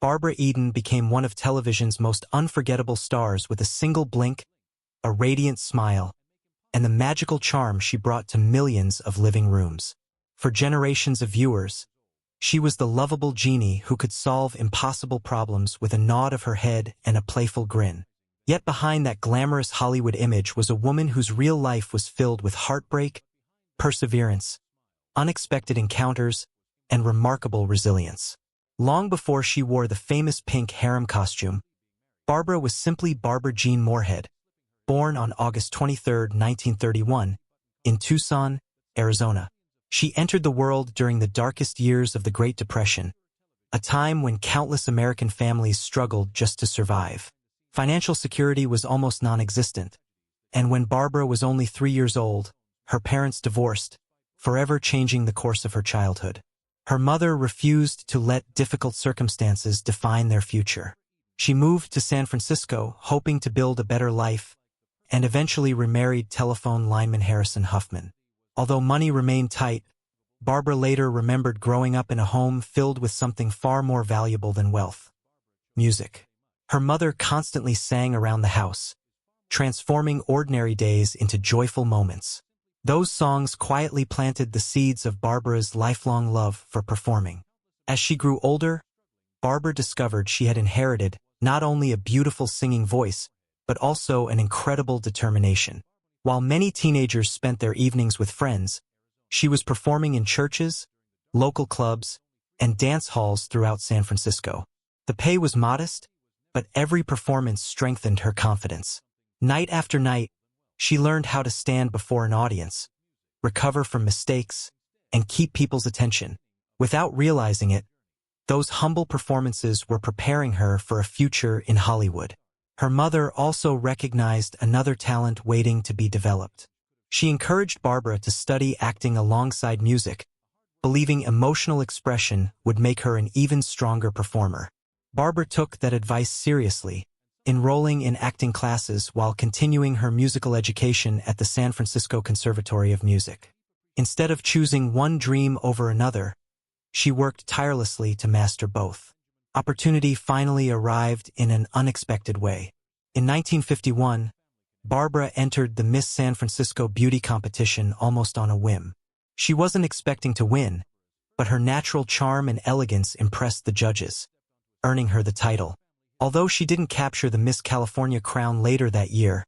Barbara Eden became one of television's most unforgettable stars with a single blink, a radiant smile, and the magical charm she brought to millions of living rooms. For generations of viewers, she was the lovable Jeannie who could solve impossible problems with a nod of her head and a playful grin. Yet behind that glamorous Hollywood image was a woman whose real life was filled with heartbreak, perseverance, unexpected encounters, and remarkable resilience. Long before she wore the famous pink harem costume, Barbara was simply Barbara Jean Moorhead, born on August 23, 1931, in Tucson, Arizona. She entered the world during the darkest years of the Great Depression, a time when countless American families struggled just to survive. Financial security was almost non-existent, and when Barbara was only 3 years old, her parents divorced, forever changing the course of her childhood. Her mother refused to let difficult circumstances define their future. She moved to San Francisco, hoping to build a better life, and eventually remarried telephone lineman Harrison Huffman. Although money remained tight, Barbara later remembered growing up in a home filled with something far more valuable than wealth: music. Her mother constantly sang around the house, transforming ordinary days into joyful moments. Those songs quietly planted the seeds of Barbara's lifelong love for performing. As she grew older, Barbara discovered she had inherited not only a beautiful singing voice, but also an incredible determination. While many teenagers spent their evenings with friends, she was performing in churches, local clubs, and dance halls throughout San Francisco. The pay was modest, but every performance strengthened her confidence. Night after night, she learned how to stand before an audience, recover from mistakes, and keep people's attention. Without realizing it, those humble performances were preparing her for a future in Hollywood. Her mother also recognized another talent waiting to be developed. She encouraged Barbara to study acting alongside music, believing emotional expression would make her an even stronger performer. Barbara took that advice seriously, enrolling in acting classes while continuing her musical education at the San Francisco Conservatory of Music. Instead of choosing one dream over another, she worked tirelessly to master both. Opportunity finally arrived in an unexpected way. In 1951, Barbara entered the Miss San Francisco beauty competition almost on a whim. She wasn't expecting to win, but her natural charm and elegance impressed the judges, earning her the title. Although she didn't capture the Miss California crown later that year,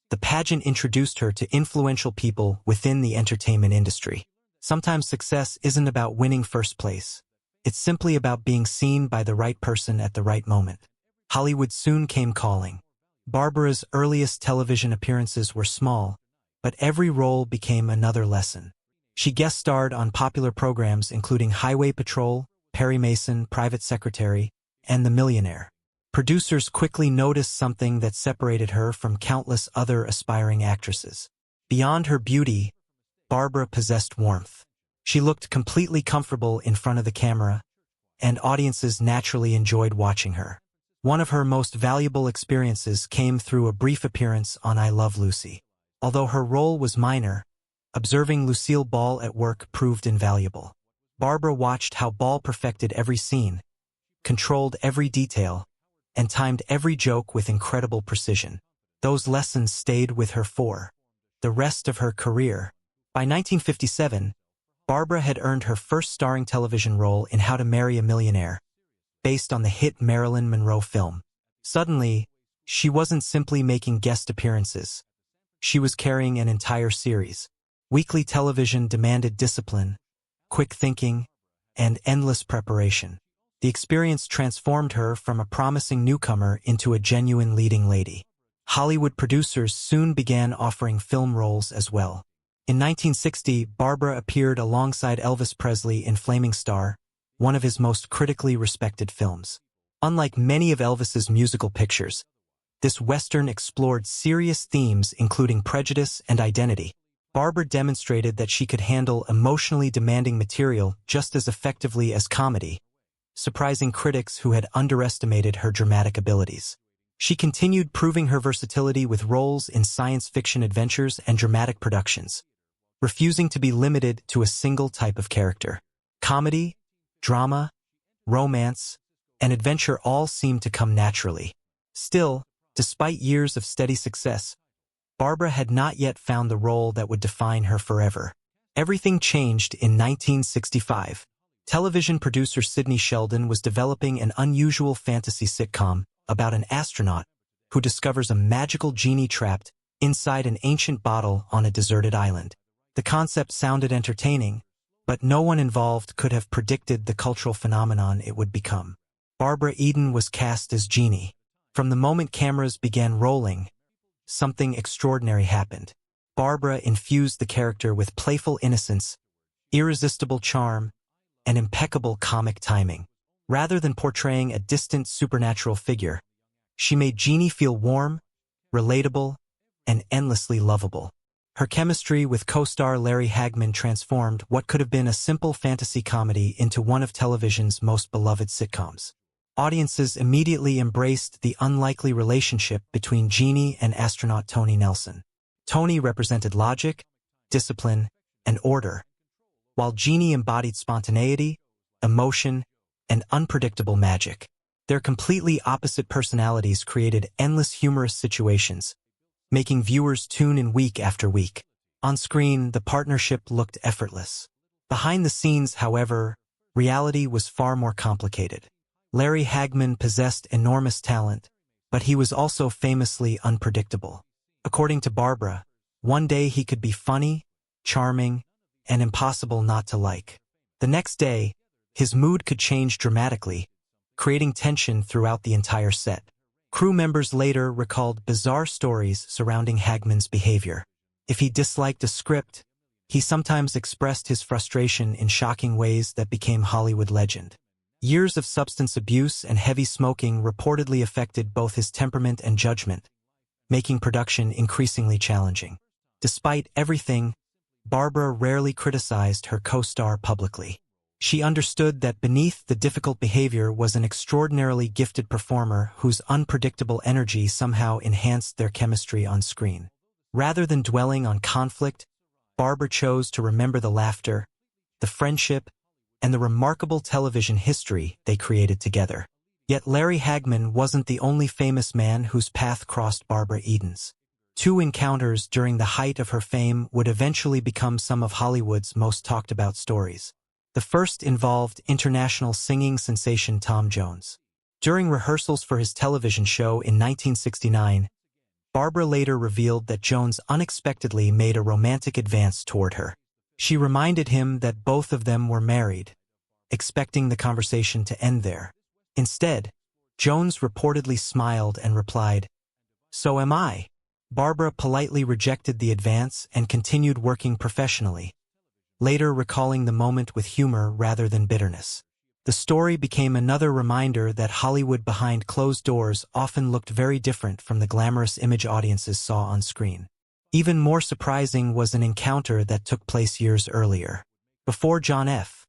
the pageant introduced her to influential people within the entertainment industry. Sometimes success isn't about winning first place. It's simply about being seen by the right person at the right moment. Hollywood soon came calling. Barbara's earliest television appearances were small, but every role became another lesson. She guest starred on popular programs including Highway Patrol, Perry Mason, Private Secretary, and The Millionaire. Producers quickly noticed something that separated her from countless other aspiring actresses. Beyond her beauty, Barbara possessed warmth. She looked completely comfortable in front of the camera, and audiences naturally enjoyed watching her. One of her most valuable experiences came through a brief appearance on I Love Lucy. Although her role was minor, observing Lucille Ball at work proved invaluable. Barbara watched how Ball perfected every scene, controlled every detail, and timed every joke with incredible precision. Those lessons stayed with her for the rest of her career. By 1957, Barbara had earned her first starring television role in How to Marry a Millionaire, based on the hit Marilyn Monroe film. Suddenly, she wasn't simply making guest appearances. She was carrying an entire series. Weekly television demanded discipline, quick thinking, and endless preparation. The experience transformed her from a promising newcomer into a genuine leading lady. Hollywood producers soon began offering film roles as well. In 1960, Barbara appeared alongside Elvis Presley in Flaming Star, one of his most critically respected films. Unlike many of Elvis's musical pictures, this Western explored serious themes including prejudice and identity. Barbara demonstrated that she could handle emotionally demanding material just as effectively as comedy, surprising critics who had underestimated her dramatic abilities. She continued proving her versatility with roles in science fiction adventures and dramatic productions, refusing to be limited to a single type of character. Comedy, drama, romance, and adventure all seemed to come naturally. Still, despite years of steady success, Barbara had not yet found the role that would define her forever. Everything changed in 1965. Television producer Sidney Sheldon was developing an unusual fantasy sitcom about an astronaut who discovers a magical genie trapped inside an ancient bottle on a deserted island. The concept sounded entertaining, but no one involved could have predicted the cultural phenomenon it would become. Barbara Eden was cast as Jeannie. From the moment cameras began rolling, something extraordinary happened. Barbara infused the character with playful innocence, irresistible charm, and impeccable comic timing. Rather than portraying a distant supernatural figure, she made Jeannie feel warm, relatable, and endlessly lovable. Her chemistry with co-star Larry Hagman transformed what could have been a simple fantasy comedy into one of television's most beloved sitcoms. Audiences immediately embraced the unlikely relationship between Jeannie and astronaut Tony Nelson. Tony represented logic, discipline, and order, while Jeannie embodied spontaneity, emotion, and unpredictable magic. Their completely opposite personalities created endless humorous situations, making viewers tune in week after week. On screen, the partnership looked effortless. Behind the scenes, however, reality was far more complicated. Larry Hagman possessed enormous talent, but he was also famously unpredictable. According to Barbara, one day he could be funny, charming, and impossible not to like. The next day, his mood could change dramatically, creating tension throughout the entire set. Crew members later recalled bizarre stories surrounding Hagman's behavior. If he disliked a script, he sometimes expressed his frustration in shocking ways that became Hollywood legend. Years of substance abuse and heavy smoking reportedly affected both his temperament and judgment, making production increasingly challenging. Despite everything, Barbara rarely criticized her co-star publicly. She understood that beneath the difficult behavior was an extraordinarily gifted performer whose unpredictable energy somehow enhanced their chemistry on screen. Rather than dwelling on conflict, Barbara chose to remember the laughter, the friendship, and the remarkable television history they created together. Yet Larry Hagman wasn't the only famous man whose path crossed Barbara Eden's. Two encounters during the height of her fame would eventually become some of Hollywood's most talked-about stories. The first involved international singing sensation Tom Jones. During rehearsals for his television show in 1969, Barbara later revealed that Jones unexpectedly made a romantic advance toward her. She reminded him that both of them were married, expecting the conversation to end there. Instead, Jones reportedly smiled and replied, "So am I." Barbara politely rejected the advance and continued working professionally, later recalling the moment with humor rather than bitterness. The story became another reminder that Hollywood behind closed doors often looked very different from the glamorous image audiences saw on screen. Even more surprising was an encounter that took place years earlier. Before John F.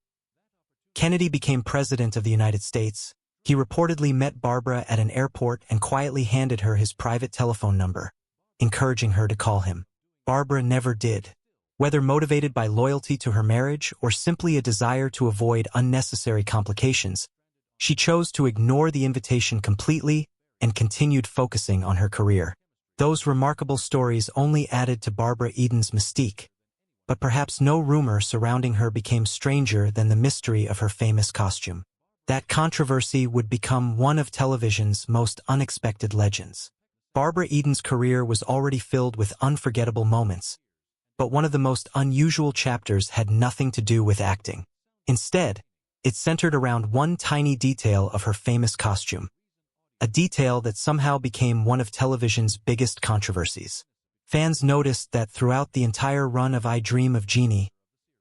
Kennedy became President of the United States, he reportedly met Barbara at an airport and quietly handed her his private telephone number, encouraging her to call him. Barbara never did. Whether motivated by loyalty to her marriage or simply a desire to avoid unnecessary complications, she chose to ignore the invitation completely and continued focusing on her career. Those remarkable stories only added to Barbara Eden's mystique, but perhaps no rumor surrounding her became stranger than the mystery of her famous costume. That controversy would become one of television's most unexpected legends. Barbara Eden's career was already filled with unforgettable moments, but one of the most unusual chapters had nothing to do with acting. Instead, it centered around one tiny detail of her famous costume, a detail that somehow became one of television's biggest controversies. Fans noticed that throughout the entire run of I Dream of Jeannie,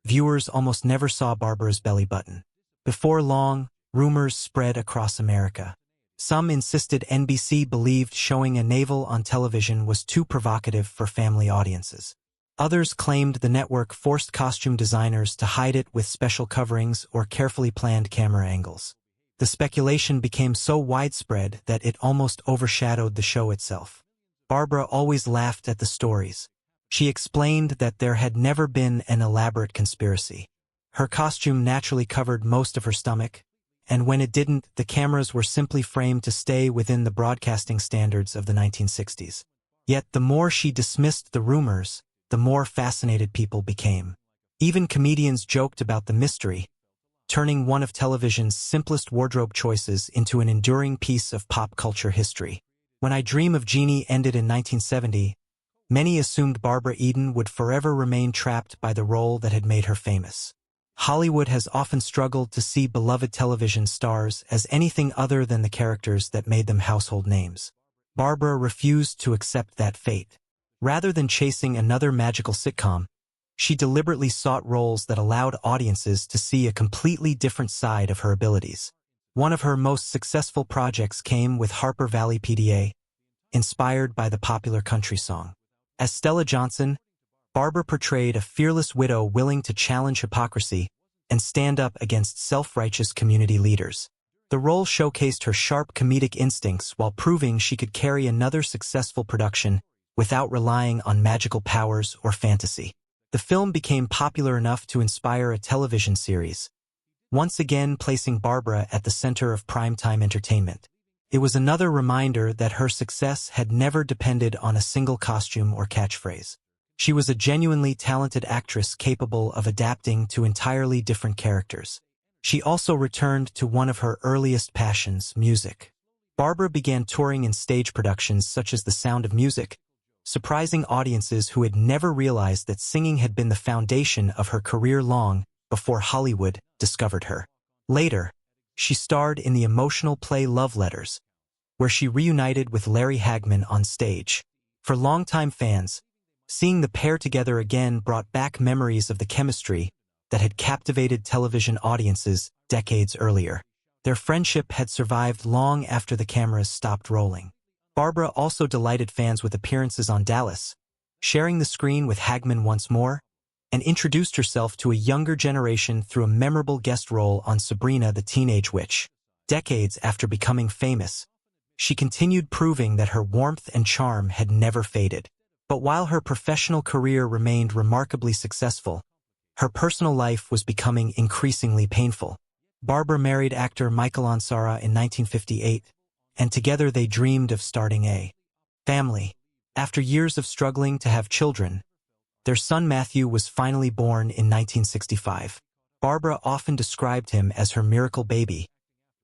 viewers almost never saw Barbara's belly button. Before long, rumors spread across America. Some insisted NBC believed showing a navel on television was too provocative for family audiences. Others claimed the network forced costume designers to hide it with special coverings or carefully planned camera angles. The speculation became so widespread that it almost overshadowed the show itself. Barbara always laughed at the stories. She explained that there had never been an elaborate conspiracy. Her costume naturally covered most of her stomach, and when it didn't, the cameras were simply framed to stay within the broadcasting standards of the 1960s. Yet the more she dismissed the rumors, the more fascinated people became. Even comedians joked about the mystery, turning one of television's simplest wardrobe choices into an enduring piece of pop culture history. When I Dream of Jeannie ended in 1970, many assumed Barbara Eden would forever remain trapped by the role that had made her famous. Hollywood has often struggled to see beloved television stars as anything other than the characters that made them household names. Barbara refused to accept that fate. Rather than chasing another magical sitcom, she deliberately sought roles that allowed audiences to see a completely different side of her abilities. One of her most successful projects came with Harper Valley PDA, inspired by the popular country song. As Stella Johnson, Barbara portrayed a fearless widow willing to challenge hypocrisy and stand up against self-righteous community leaders. The role showcased her sharp comedic instincts while proving she could carry another successful production without relying on magical powers or fantasy. The film became popular enough to inspire a television series, once again placing Barbara at the center of primetime entertainment. It was another reminder that her success had never depended on a single costume or catchphrase. She was a genuinely talented actress capable of adapting to entirely different characters. She also returned to one of her earliest passions, music. Barbara began touring in stage productions such as The Sound of Music, surprising audiences who had never realized that singing had been the foundation of her career long before Hollywood discovered her. Later, she starred in the emotional play Love Letters, where she reunited with Larry Hagman on stage. For longtime fans, seeing the pair together again brought back memories of the chemistry that had captivated television audiences decades earlier. Their friendship had survived long after the cameras stopped rolling. Barbara also delighted fans with appearances on Dallas, sharing the screen with Hagman once more, and introduced herself to a younger generation through a memorable guest role on Sabrina the Teenage Witch. Decades after becoming famous, she continued proving that her warmth and charm had never faded. But while her professional career remained remarkably successful, her personal life was becoming increasingly painful. Barbara married actor Michael Ansara in 1958, and together they dreamed of starting a family. After years of struggling to have children, their son Matthew was finally born in 1965. Barbara often described him as her miracle baby,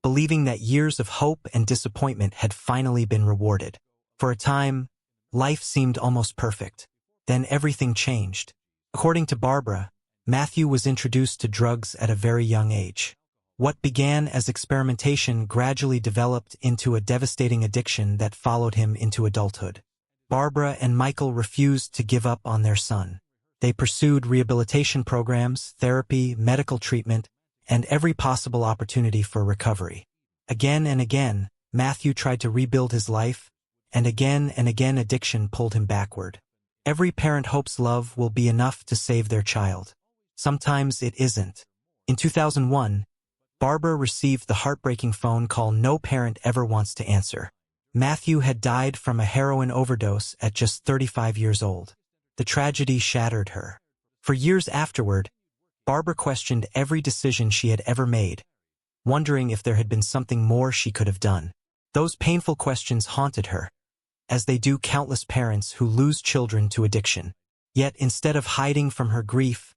believing that years of hope and disappointment had finally been rewarded. For a time, life seemed almost perfect. Then everything changed. According to Barbara, Matthew was introduced to drugs at a very young age. What began as experimentation gradually developed into a devastating addiction that followed him into adulthood. Barbara and Michael refused to give up on their son. They pursued rehabilitation programs, therapy, medical treatment, and every possible opportunity for recovery. Again and again, Matthew tried to rebuild his life, and again addiction pulled him backward. Every parent hopes love will be enough to save their child. Sometimes it isn't. In 2001, Barbara received the heartbreaking phone call no parent ever wants to answer. Matthew had died from a heroin overdose at just 35 years old. The tragedy shattered her. For years afterward, Barbara questioned every decision she had ever made, wondering if there had been something more she could have done. Those painful questions haunted her, as they do countless parents who lose children to addiction. Yet instead of hiding from her grief,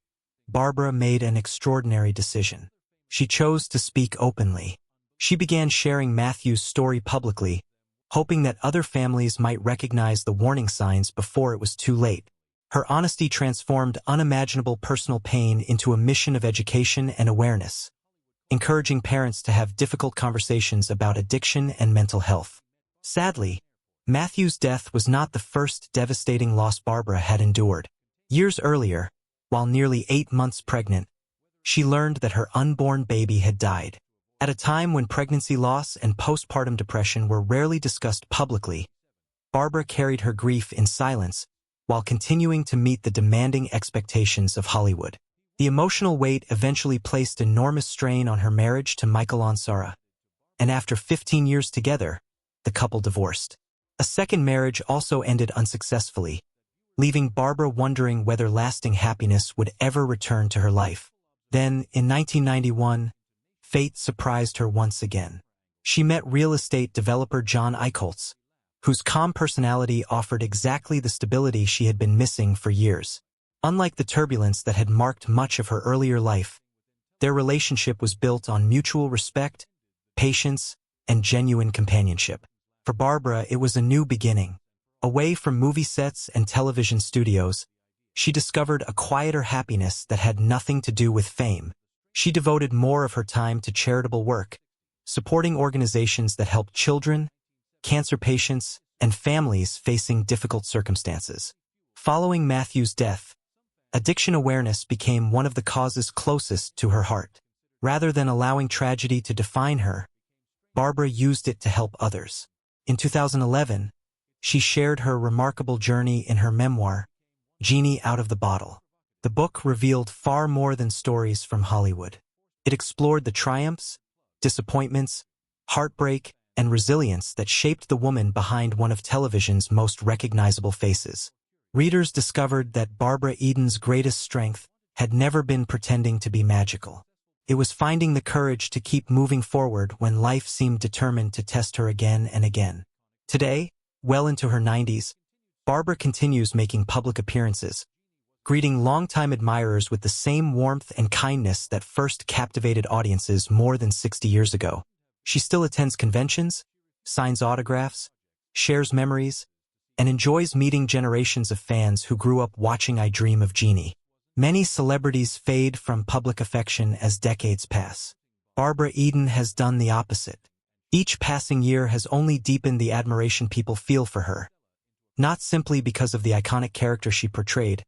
Barbara made an extraordinary decision. She chose to speak openly. She began sharing Matthew's story publicly, hoping that other families might recognize the warning signs before it was too late. Her honesty transformed unimaginable personal pain into a mission of education and awareness, encouraging parents to have difficult conversations about addiction and mental health. Sadly, Matthew's death was not the first devastating loss Barbara had endured. Years earlier, while nearly 8 months pregnant, she learned that her unborn baby had died. At a time when pregnancy loss and postpartum depression were rarely discussed publicly, Barbara carried her grief in silence while continuing to meet the demanding expectations of Hollywood. The emotional weight eventually placed enormous strain on her marriage to Michael Ansara, and after 15 years together, the couple divorced. A second marriage also ended unsuccessfully, leaving Barbara wondering whether lasting happiness would ever return to her life. Then, in 1991, fate surprised her once again. She met real estate developer John Eichholz, whose calm personality offered exactly the stability she had been missing for years. Unlike the turbulence that had marked much of her earlier life, their relationship was built on mutual respect, patience, and genuine companionship. For Barbara, it was a new beginning. Away from movie sets and television studios, she discovered a quieter happiness that had nothing to do with fame. She devoted more of her time to charitable work, supporting organizations that help children, cancer patients, and families facing difficult circumstances. Following Matthew's death, addiction awareness became one of the causes closest to her heart. Rather than allowing tragedy to define her, Barbara used it to help others. In 2011, she shared her remarkable journey in her memoir, Jeannie Out of the Bottle. The book revealed far more than stories from Hollywood. It explored the triumphs, disappointments, heartbreak, and resilience that shaped the woman behind one of television's most recognizable faces. Readers discovered that Barbara Eden's greatest strength had never been pretending to be magical. It was finding the courage to keep moving forward when life seemed determined to test her again and again. Today, well into her 90s, Barbara continues making public appearances, greeting longtime admirers with the same warmth and kindness that first captivated audiences more than 60 years ago. She still attends conventions, signs autographs, shares memories, and enjoys meeting generations of fans who grew up watching I Dream of Jeannie. Many celebrities fade from public affection as decades pass. Barbara Eden has done the opposite. Each passing year has only deepened the admiration people feel for her, not simply because of the iconic character she portrayed,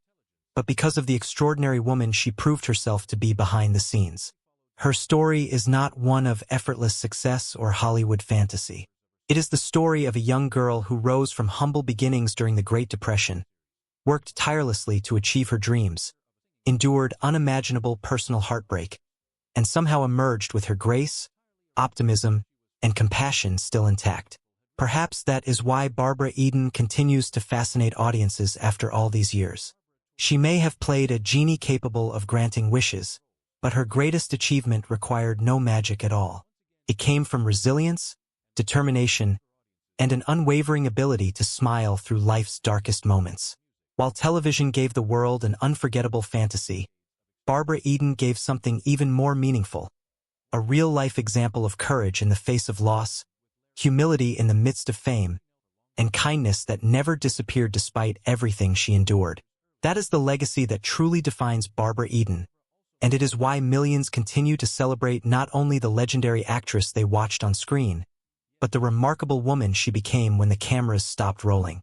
but because of the extraordinary woman she proved herself to be behind the scenes. Her story is not one of effortless success or Hollywood fantasy. It is the story of a young girl who rose from humble beginnings during the Great Depression, worked tirelessly to achieve her dreams, endured unimaginable personal heartbreak, and somehow emerged with her grace, optimism, and compassion still intact. Perhaps that is why Barbara Eden continues to fascinate audiences after all these years. She may have played a genie capable of granting wishes, but her greatest achievement required no magic at all. It came from resilience, determination, and an unwavering ability to smile through life's darkest moments. While television gave the world an unforgettable fantasy, Barbara Eden gave something even more meaningful, a real-life example of courage in the face of loss, humility in the midst of fame, and kindness that never disappeared despite everything she endured. That is the legacy that truly defines Barbara Eden, and it is why millions continue to celebrate not only the legendary actress they watched on screen, but the remarkable woman she became when the cameras stopped rolling.